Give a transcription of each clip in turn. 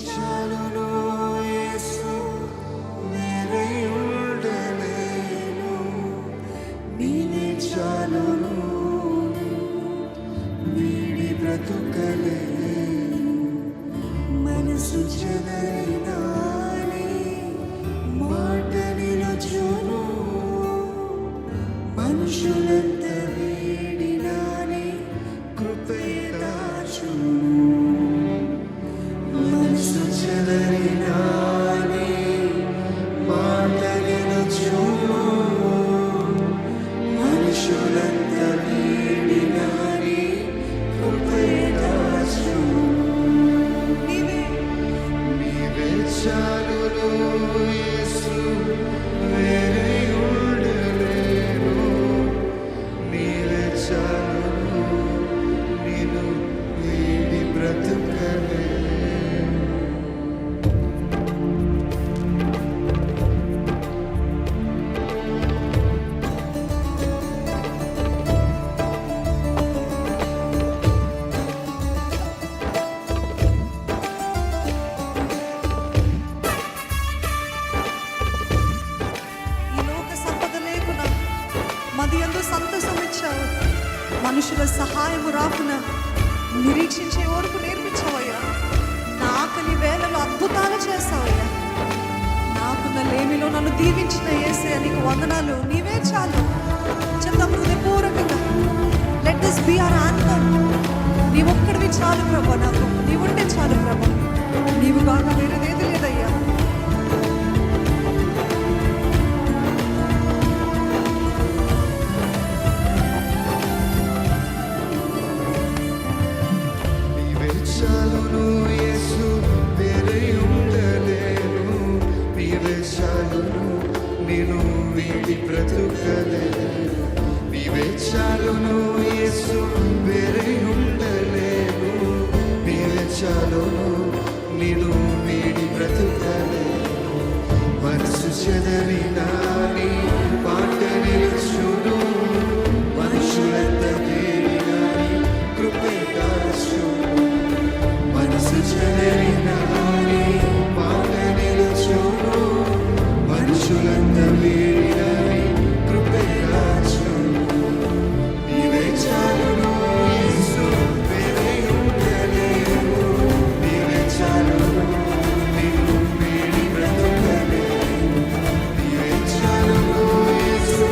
చాలును యేసు, వేరే ఉండలేను. నీవే చాలును, వీడి బ్రతుకలేను. మనసు చెదరినా నీ మాట నిలుచును. మనుషులంత వీడినా నీ కృపే దాచును. మనసు చెదరినా నీ మాట నిలుచును. మనుషులంత వీడినా నీ కృపే దాచును. నీవే చాలును యేసు, వేరే ఉండలేను. నీవే చాలును, నిన్ను వీడి బ్రతుకలేను. సంతోషమిచ్చావు. మనుషుల సహాయము రాకున నిరీక్షించే ఓర్పు నేర్పించావయ్యా. నా ఆకలి వేళలో అద్భుతాలు చేసావయ్యా. నాకున్న లేమిలో నన్ను దీవించిన యేసయ్యా, నీకు వందనాలు. నీవే చాలు. చెప్తాం హృదయపూర్వకంగా. Let this be our anthem. నీవొక్కడివి చాలు ప్రభా, నాకు నీవుంటే చాలు ప్రభా. నీవు బాగా వేరేదేది లేదయ్యా. చాలును యేసు, వేరే ఉండలేను. నీవే చాలును, నేను వీడి బ్రతుకలేను. నీవే చాలును యేసు, వేరే ఉండలేను. నీవే చాలును, నేను వీడి బ్రతుకలేను. మనసు చెదరినా నీ మాట నిలుచును. మనుషులంత వీడినా నీ కృపే దాచును. మనసు చెదరినా నీ మాట నిలుచును. మనుషులంత వీడినా నీ కృపే దాచును. నీవే చాలును యేసు, వేరే ఉండలేను. నీవే చాలును, నిన్ను వీడి బ్రతుకలేను. నీవే చాలును యేసు,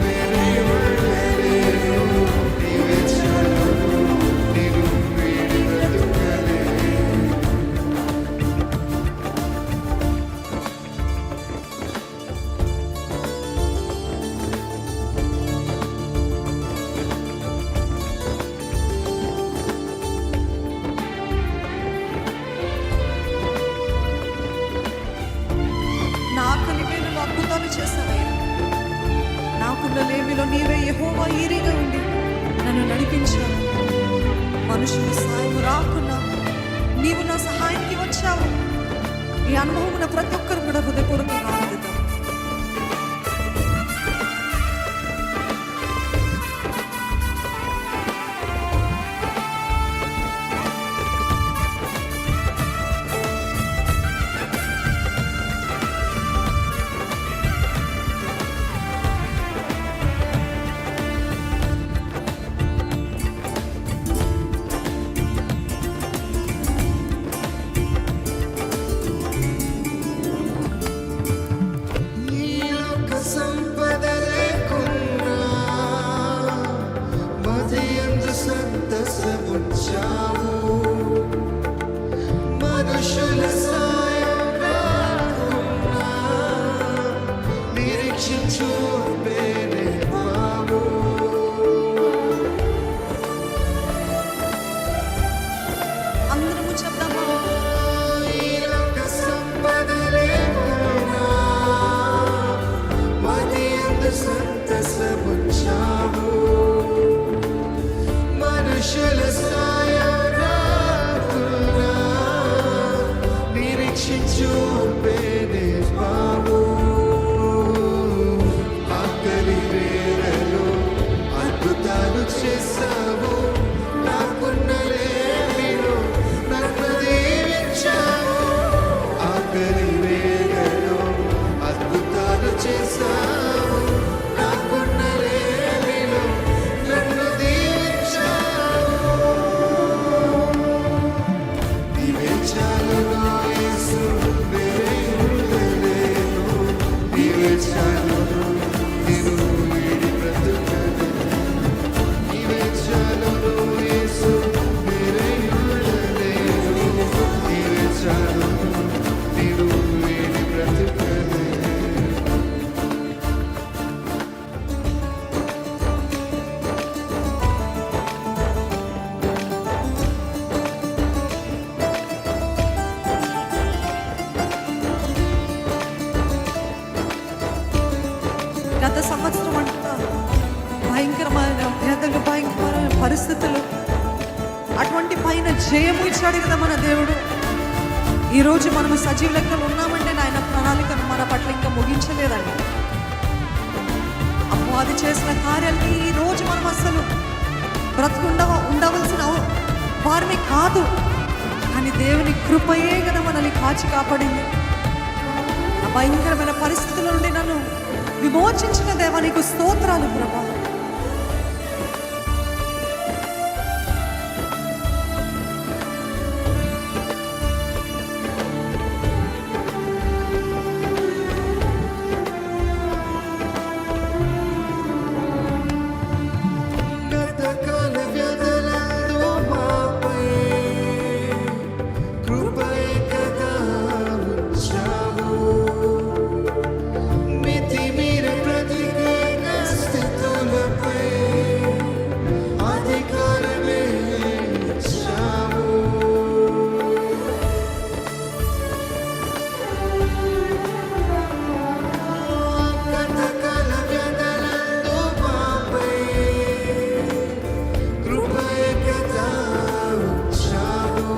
వేరే ఉండలేను. నీవే చాలును, నిన్ను వీడి బ్రతుకలేను. నా ఆకలి వేళలో అద్భుతాలు చేసావయ్యా. నాకున్న లేమిలో నీవే యెహోవా ఈరీగా ఉండి నన్ను నడిపించావు. మనుషుల సహాయం రాకున్నా నీవు నా సహాయానికి వచ్చావు. ఈ అనుభవం ప్రతి ఒక్కరు కూడా హృదయపూర్వకంగా ఆనందిద్దాం. పరిస్థితులు, అటువంటి పైన జయము ఇచ్చాడు కదా మన దేవుడు. ఈరోజు మనము సజీవ లెక్కలు ఉన్నామంటే ఆయన ప్రణాళికను మన పట్ల ఇంకా ముగించలేదండి. అపవాది చేసిన కార్యాలకి ఈరోజు మనం అసలు ఉండవలసిన వారిని కాదు, కానీ దేవుని కృపయే కదా మనల్ని కాచి కాపాడింది. ఆ భయంకరమైన పరిస్థితుల నుండి నన్ను విమోచించిన దేవా నీకు స్తోత్రాలు ప్రభా. గతకాల వ్యధలందు మాపై కృపై కదా ఉంచావు. మితిమీరి బ్రతికిన స్థితులపై అధికారమే ఇచ్చావు. గతకాల వ్యధలందు మాపై కృపై కదా ఉంచావు.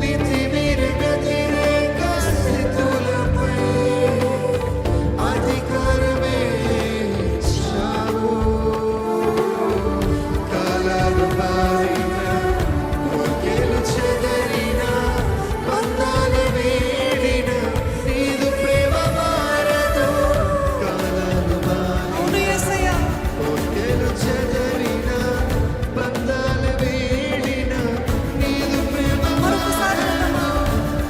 మితిమీరి వ్యతిరేక స్థితులపై అధికారమే ఇచ్చావు. కాలాలు మారిన, కోర్కెలు చెదరిన, బంధాలు వీడిన, నీదు ప్రేమ మారదు. కాలాలు మారిన, అవును యేసయ్యా, కోర్కెలు చెదరిన, బంధాలు వీడిన, నీదు ప్రేమ మరొకసారి మారదు.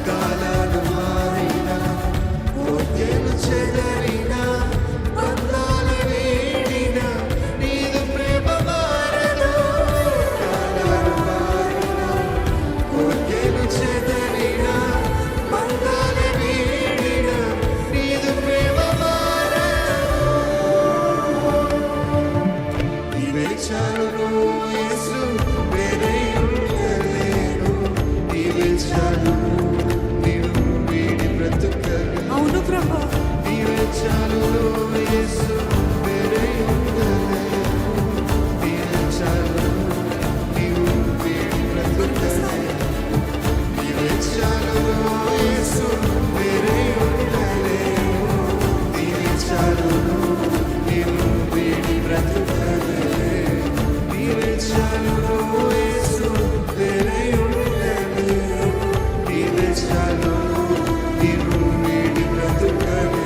కాలాలు మారిన, కోర్కెలు చెదరిన, బంధాలు వీడిన, నీదు ప్రేమ మారదు. కాలాలు మారిన, కోర్కెలు చెదరిన, బంధాలు వీడిన, నీదు ప్రేమ మారదు. నీవే చాలును యేసు, వేరే ఉండలేను. నీవే చాలును, నిన్ను వీడి బ్రతుకను. అవును ప్రభా. నీవే చాలును యేసు, వేరే ఉండలేను. నీవే చాలును, నిన్ను వీడి బ్రతుకను. నీవే చాలును యేసు, వేరే ఉండలేను. నీవే చాలును, నిన్ను వీడి బ్రతుకను. నీవే చాలును యేసు, వేరే ఉండలేను. నీవే చాలును, నిన్ను వీడి బ్రతుకను.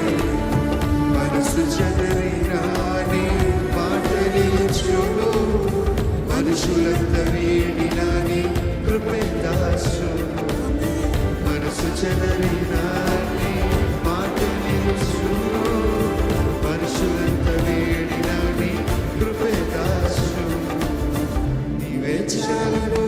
మనసు చెదరిన నీ మాటలిచ్చును. మనుషులంత వీడిన నీ కృపే దాచును. మనసు చెదరిన నీ మాటలిచ్చును. మనుషులంత వీడిన నీ కృపే దాచును. నీవే చాలును